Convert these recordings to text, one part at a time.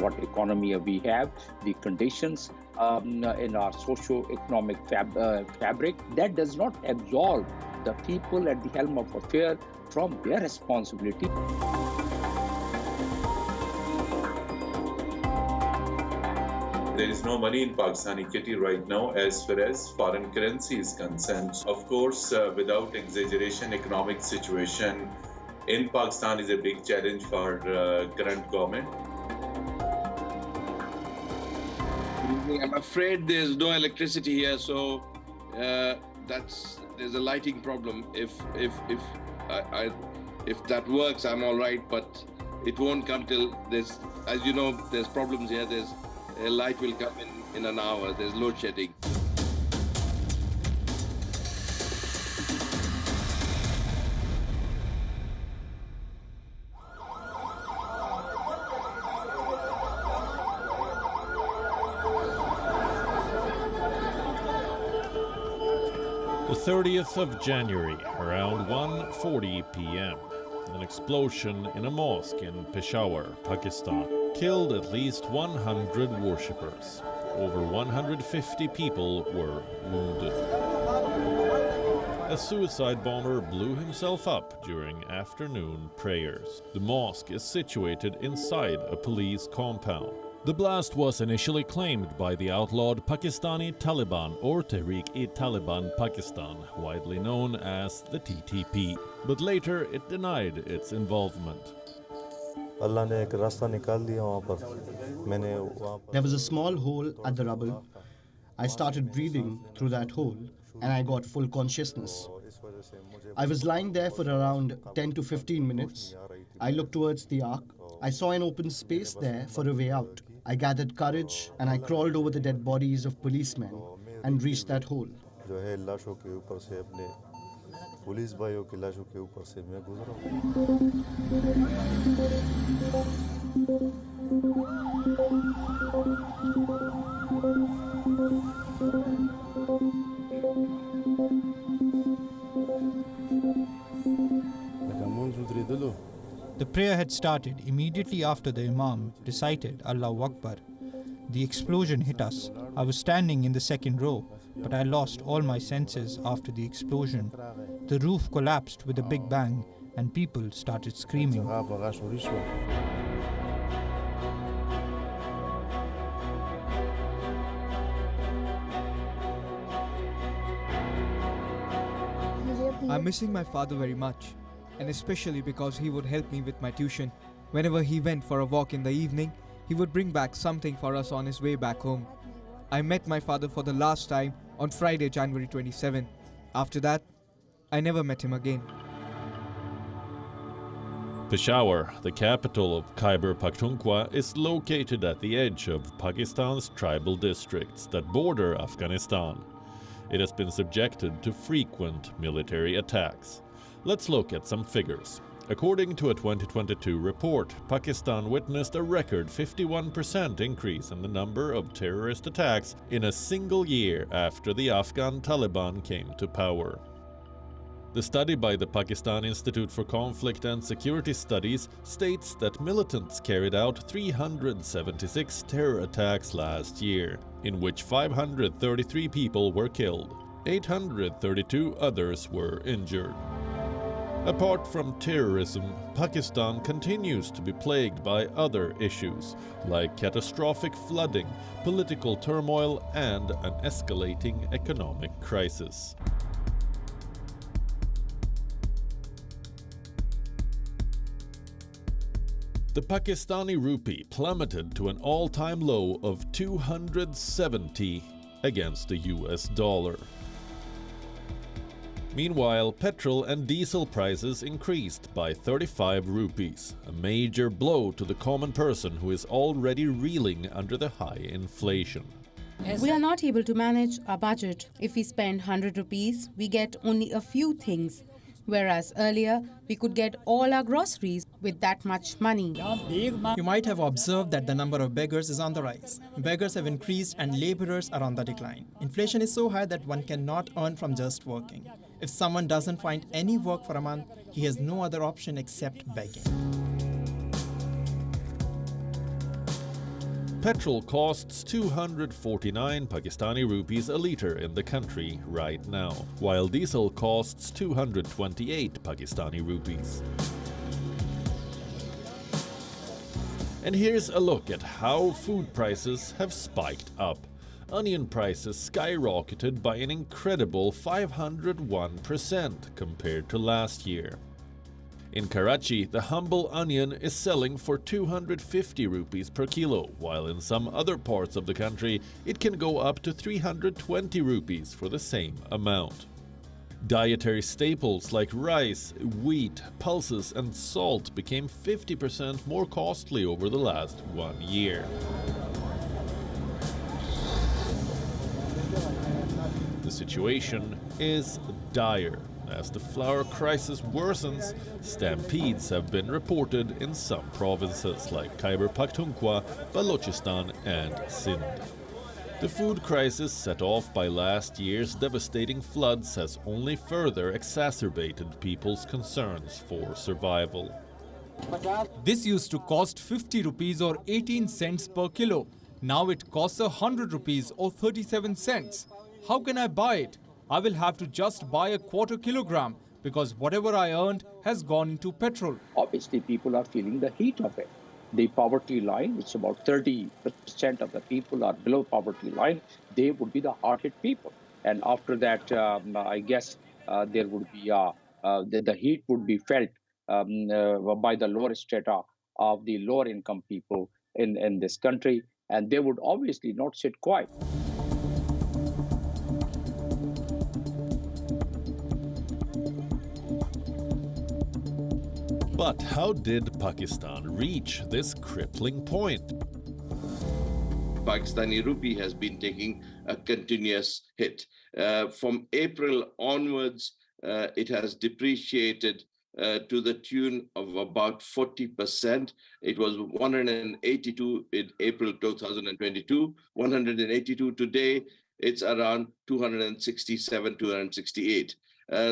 what economy we have, the conditions in our socio-economic fabric, that does not absolve the people at the helm of affair from their responsibility. There is no money in Pakistani kitty right now as far as foreign currency is concerned. Of course, without exaggeration, economic situation in Pakistan is a big challenge for current government. I'm afraid there's no electricity here, so there's a lighting problem. If that works, I'm all right, but it won't come till there's, as you know, there's problems here. There's a light will come in an hour. There's load shedding. The 30th of January, around 1:40 p.m. An explosion in a mosque in Peshawar, Pakistan, killed at least 100 worshippers. Over 150 people were wounded. A suicide bomber blew himself up during afternoon prayers. The mosque is situated inside a police compound. The blast was initially claimed by the outlawed Pakistani Taliban or Tehreek-e-Taliban Pakistan, widely known as the TTP, but later it denied its involvement. There was a small hole at the rubble. I started breathing through that hole and I got full consciousness. I was lying there for around 10 to 15 minutes. I looked towards the ark. I saw an open space there for a way out. I gathered courage and I crawled over the dead bodies of policemen and reached that hole. The prayer had started immediately after the Imam recited Allahu Akbar. The explosion hit us. I was standing in the second row, but I lost all my senses after the explosion. The roof collapsed with a big bang and people started screaming. I'm missing my father very much, and especially because he would help me with my tuition. Whenever he went for a walk in the evening, he would bring back something for us on his way back home. I met my father for the last time on Friday, January 27. After that, I never met him again. Peshawar, the capital of Khyber Pakhtunkhwa, is located at the edge of Pakistan's tribal districts that border Afghanistan. It has been subjected to frequent military attacks. Let's look at some figures. According to a 2022 report, Pakistan witnessed a record 51% increase in the number of terrorist attacks in a single year after the Afghan Taliban came to power. The study by the Pakistan Institute for Conflict and Security Studies states that militants carried out 376 terror attacks last year, in which 533 people were killed. 832 others were injured. Apart from terrorism, Pakistan continues to be plagued by other issues, like catastrophic flooding, political turmoil, and an escalating economic crisis. The Pakistani Rupee plummeted to an all-time low of 270 against the US dollar. Meanwhile, petrol and diesel prices increased by 35 rupees, a major blow to the common person who is already reeling under the high inflation. We are not able to manage our budget. If we spend 100 rupees, we get only a few things. Whereas earlier, we could get all our groceries with that much money. You might have observed that the number of beggars is on the rise. Beggars have increased and laborers are on the decline. Inflation is so high that one cannot earn from just working. If someone doesn't find any work for a month, he has no other option except begging. Petrol costs 249 Pakistani rupees a litre in the country right now, while diesel costs 228 Pakistani rupees. And here's a look at how food prices have spiked up. Onion prices skyrocketed by an incredible 501% compared to last year. In Karachi, the humble onion is selling for 250 rupees per kilo, while in some other parts of the country, it can go up to 320 rupees for the same amount. Dietary staples like rice, wheat, pulses, and salt became 50% more costly over the last 1 year. The situation is dire. As the flour crisis worsens, stampedes have been reported in some provinces like Khyber Pakhtunkhwa, Balochistan, and Sindh. The food crisis set off by last year's devastating floods has only further exacerbated people's concerns for survival. This used to cost 50 rupees or 18 cents per kilo. Now it costs 100 rupees or 37 cents. How can I buy it? I will have to just buy a quarter kilogram because whatever I earned has gone into petrol. Obviously, people are feeling the heat of it. The poverty line, which about 30% of the people are below poverty line, they would be the hard-hit people. And after that, I guess there would be the heat would be felt by the lower strata of the lower income people in this country, and they would obviously not sit quiet. But how did Pakistan reach this crippling point? Pakistani Rupee has been taking a continuous hit. From April onwards, it has depreciated to the tune of about 40%. It was 182 in April 2022, 182 today. It's around 267, 268.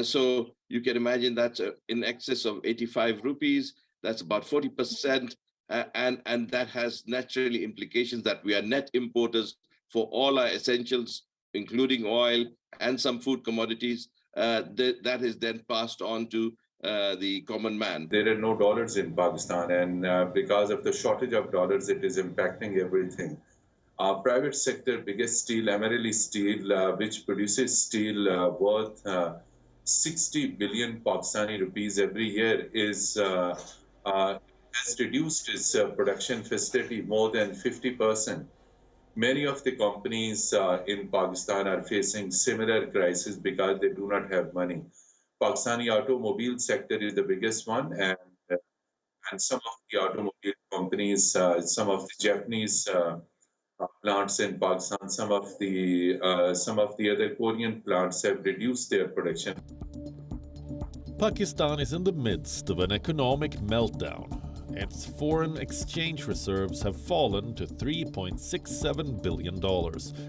So you can imagine that's in excess of 85 rupees. That's about 40%. And that has naturally implications that we are net importers for all our essentials, including oil and some food commodities. That is then passed on to the common man. There are no dollars in Pakistan, and because of the shortage of dollars, it is impacting everything. Our private sector, biggest steel, Emirali Steel, which produces steel worth 60 billion Pakistani rupees every year, has reduced its production facility more than 50%. Many of the companies in Pakistan are facing similar crises because they do not have money. Pakistani automobile sector is the biggest one, and some of the automobile companies, some of the Japanese plants in Pakistan, some of the other Korean plants have reduced their production. Pakistan is in the midst of an economic meltdown. Its foreign exchange reserves have fallen to $3.67 billion,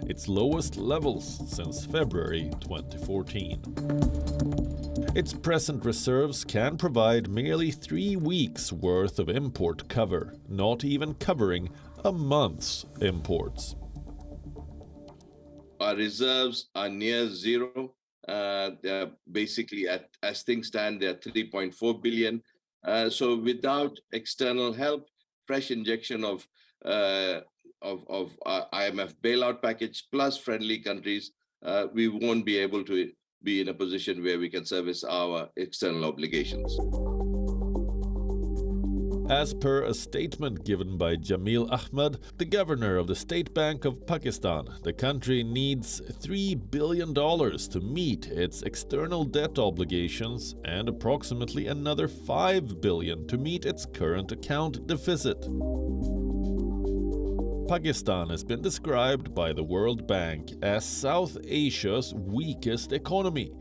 its lowest levels since February 2014. Its present reserves can provide merely 3 weeks' worth of import cover, not even covering a month's imports. Our reserves are near zero. They're basically, as things stand, they're 3.4 billion. So without external help, fresh injection of IMF bailout package plus friendly countries, we won't be able to be in a position where we can service our external obligations. As per a statement given by Jamil Ahmed, the governor of the State Bank of Pakistan, the country needs $3 billion to meet its external debt obligations and approximately another $5 billion to meet its current account deficit. Pakistan has been described by the World Bank as South Asia's weakest economy,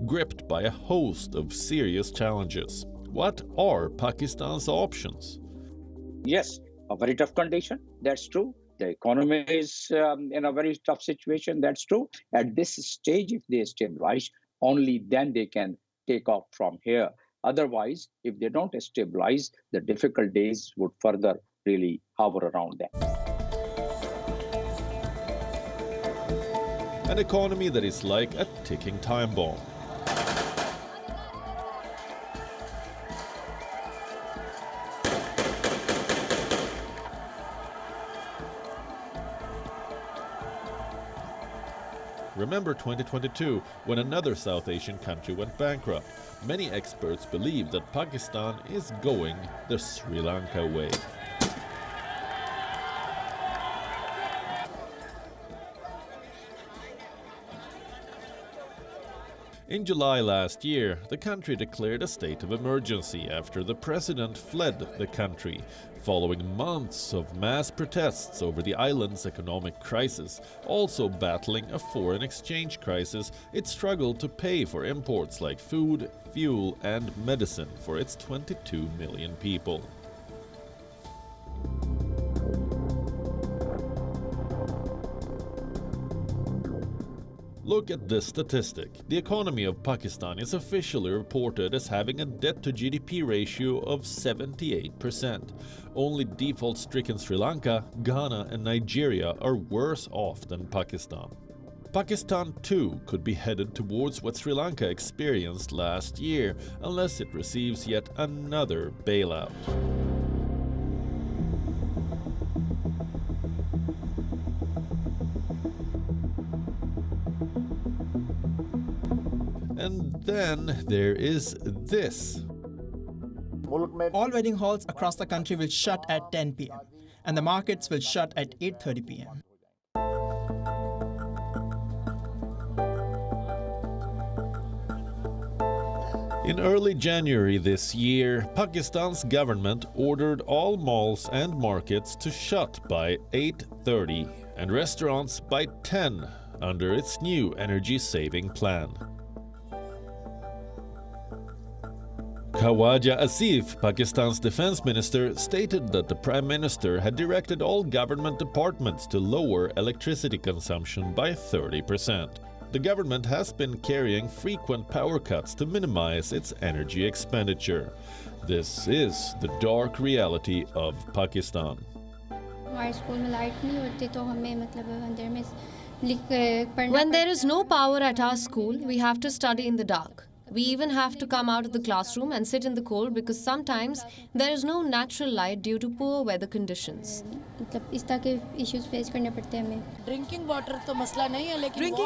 gripped by a host of serious challenges. What are Pakistan's options? Yes, a very tough condition. That's true. The economy is in a very tough situation. That's true. At this stage, if they stabilize, only then they can take off from here. Otherwise, if they don't stabilize, the difficult days would further really hover around them. an economy that is like a ticking time bomb. Remember 2022, when another South Asian country went bankrupt. Many experts believe that Pakistan is going the Sri Lanka way. In July last year, the country declared a state of emergency after the president fled the country. Following months of mass protests over the island's economic crisis, also battling a foreign exchange crisis, it struggled to pay for imports like food, fuel, and medicine for its 22 million people. Look at this statistic. The economy of Pakistan is officially reported as having a debt-to-GDP ratio of 78%. Only default-stricken Sri Lanka, Ghana, and Nigeria are worse off than Pakistan. Pakistan too could be headed towards what Sri Lanka experienced last year, unless it receives yet another bailout. And then there is this. All wedding halls across the country will shut at 10 p.m. and the markets will shut at 8:30 p.m. In early January this year, Pakistan's government ordered all malls and markets to shut by 8:30 and restaurants by 10 under its new energy-saving plan. Khawaja Asif, Pakistan's defense minister, stated that the Prime Minister had directed all government departments to lower electricity consumption by 30%. The government has been carrying frequent power cuts to minimize its energy expenditure. This is the dark reality of Pakistan. When there is no power at our school, we have to study in the dark. We even have to come out of the classroom and sit in the cold because sometimes there is no natural light due to poor weather conditions. Drinking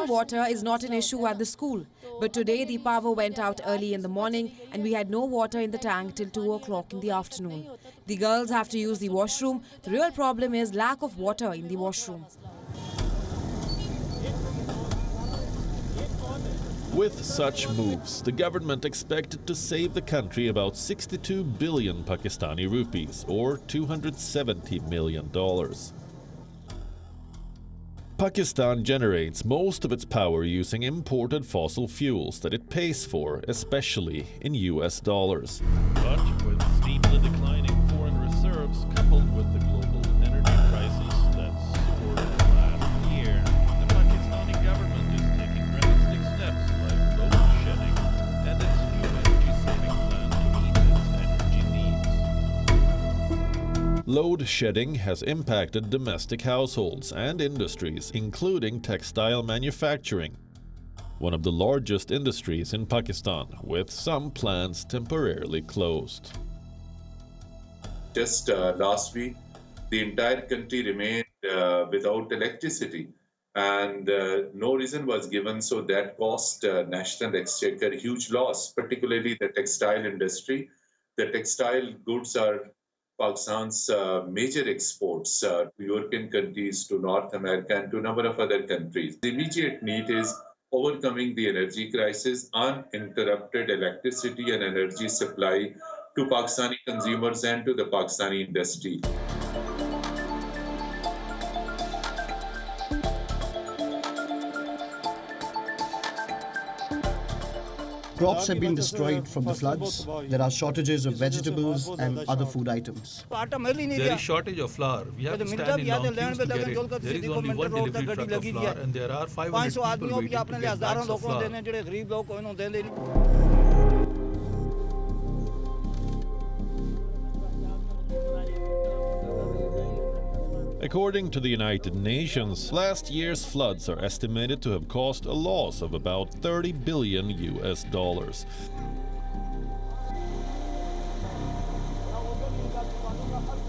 water is not an issue at the school, but today the power went out early in the morning and we had no water in the tank till 2 o'clock in the afternoon. The girls have to use the washroom. The real problem is lack of water in the washroom. With such moves, the government expected to save the country about 62 billion Pakistani rupees, or $270 million. Pakistan generates most of its power using imported fossil fuels that it pays for, especially in US dollars. But with steeply declining foreign reserves coupled with the global energy crisis that soared last year, the Pakistani government is taking drastic steps like load shedding and its new energy-saving plan to meet its energy needs. Load shedding has impacted domestic households and industries, including textile manufacturing, one of the largest industries in Pakistan, with some plants temporarily closed. Just last week, the entire country remained without electricity, and no reason was given, so that cost national exchequer huge loss, particularly the textile industry. The textile goods are Pakistan's major exports to European countries, to North America, and to a number of other countries. The immediate need is overcoming the energy crisis, uninterrupted electricity and energy supply to Pakistani consumers and to the Pakistani industry. Crops have been destroyed from the floods. There are shortages of vegetables and other food items. There is shortage of flour. We have to stand in long queues to get it. There is only one delivery truck of flour and there are 500 people waiting to get bags of flour. According to the United Nations, last year's floods are estimated to have caused a loss of about 30 billion US dollars.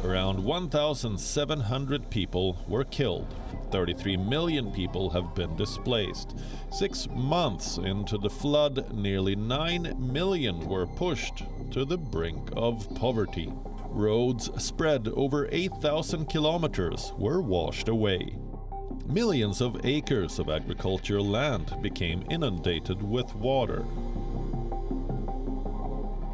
Around 1,700 people were killed. 33 million people have been displaced. 6 months into the flood, nearly 9 million were pushed to the brink of poverty. Roads spread over 8,000 kilometers were washed away. Millions of acres of agricultural land became inundated with water.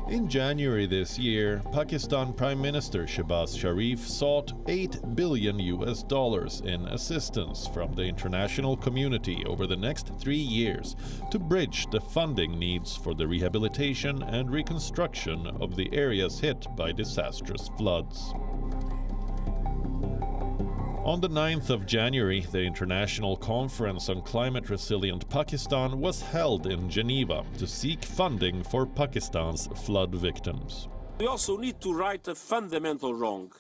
In January this year, Pakistan Prime Minister Shehbaz Sharif sought 8 billion US dollars in assistance from the international community over the next 3 years to bridge the funding needs for the rehabilitation and reconstruction of the areas hit by disastrous floods. On the 9th of January, the International Conference on Climate Resilient Pakistan was held in Geneva to seek funding for Pakistan's flood victims. We also need to right a fundamental wrong.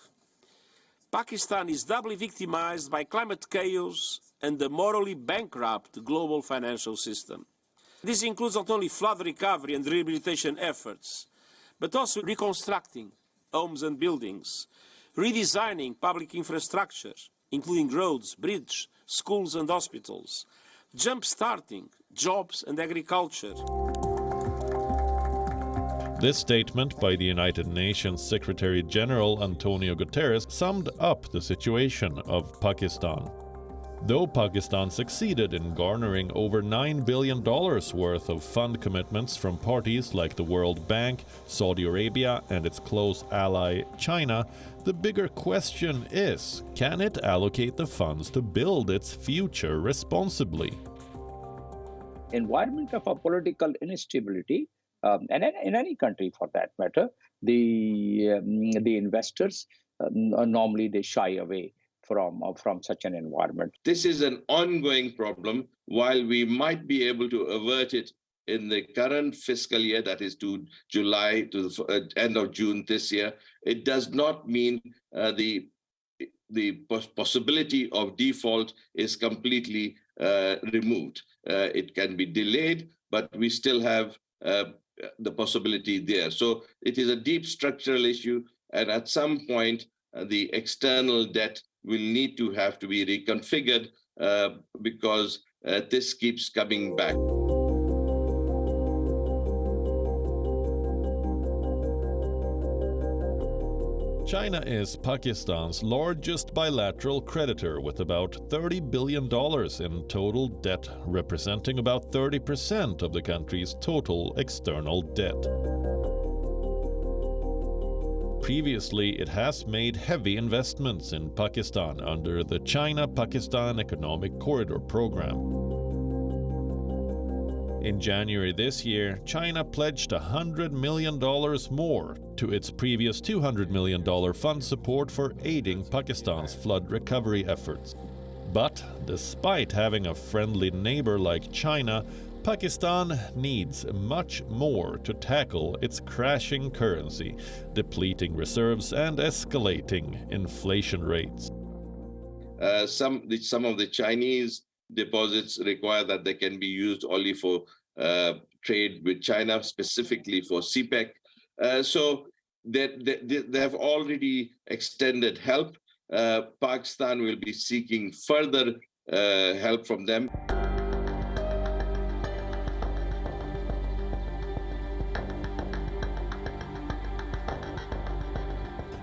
Pakistan is doubly victimized by climate chaos and the morally bankrupt global financial system. This includes not only flood recovery and rehabilitation efforts, but also reconstructing homes and buildings, redesigning public infrastructure, including roads, bridges, schools and hospitals, jump-starting jobs and agriculture. This statement by the United Nations Secretary General Antonio Guterres summed up the situation of Pakistan. Though Pakistan succeeded in garnering over $9 billion worth of fund commitments from parties like the World Bank, Saudi Arabia, and its close ally China, the bigger question is, can it allocate the funds to build its future responsibly? Environment of a political instability, and in any country for that matter, the investors normally they shy away from such an environment. This is an ongoing problem. While we might be able to avert it in the current fiscal year, that is to July to the end of June this year, it does not mean the possibility of default is completely removed. It can be delayed, but we still have the possibility there. So it is a deep structural issue, and at some point, the external debt will need to have to be reconfigured because this keeps coming back. China is Pakistan's largest bilateral creditor with about $30 billion in total debt, representing about 30% of the country's total external debt. Previously, it has made heavy investments in Pakistan under the China-Pakistan Economic Corridor program. In January this year, China pledged $100 million more to its previous $200 million fund support for aiding Pakistan's flood recovery efforts. But despite having a friendly neighbor like China, Pakistan needs much more to tackle its crashing currency, depleting reserves, and escalating inflation rates. Some of the Chinese deposits require that they can be used only for trade with China, specifically for CPEC. So they have already extended help. Pakistan will be seeking further help from them.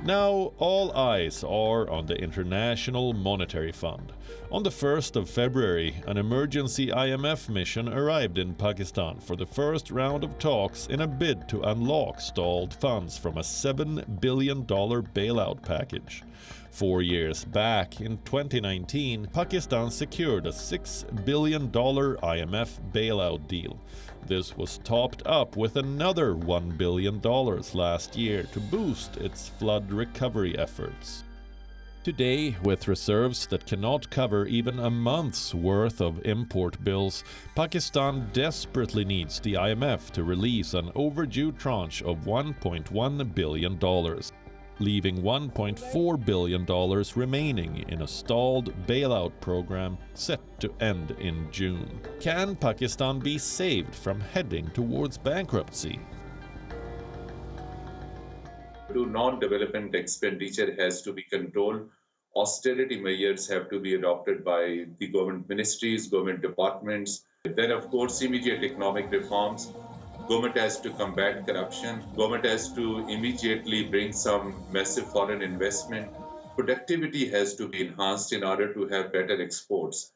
Now, all eyes are on the International Monetary Fund. On the 1st of February, an emergency IMF mission arrived in Pakistan for the first round of talks in a bid to unlock stalled funds from a $7 billion bailout package. 4 years back, in 2019, Pakistan secured a $6 billion IMF bailout deal. This was topped up with another $1 billion last year to boost its flood recovery efforts. Today, with reserves that cannot cover even a month's worth of import bills, Pakistan desperately needs the IMF to release an overdue tranche of $1.1 billion. leaving $1.4 billion remaining in a stalled bailout program set to end in June. Can Pakistan be saved from heading towards bankruptcy? Non-development expenditure has to be controlled. Austerity measures have to be adopted by the government ministries, government departments. Then, of course, immediate economic reforms. Government has to combat corruption. Government has to immediately bring some massive foreign investment. Productivity has to be enhanced in order to have better exports.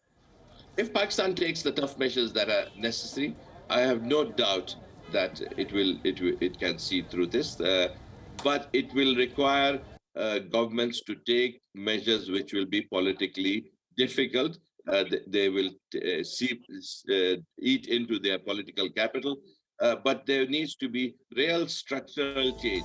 If Pakistan takes the tough measures that are necessary, I have no doubt that it can see through this. But it will require governments to take measures which will be politically difficult. They will eat into their political capital. But there needs to be real structural change.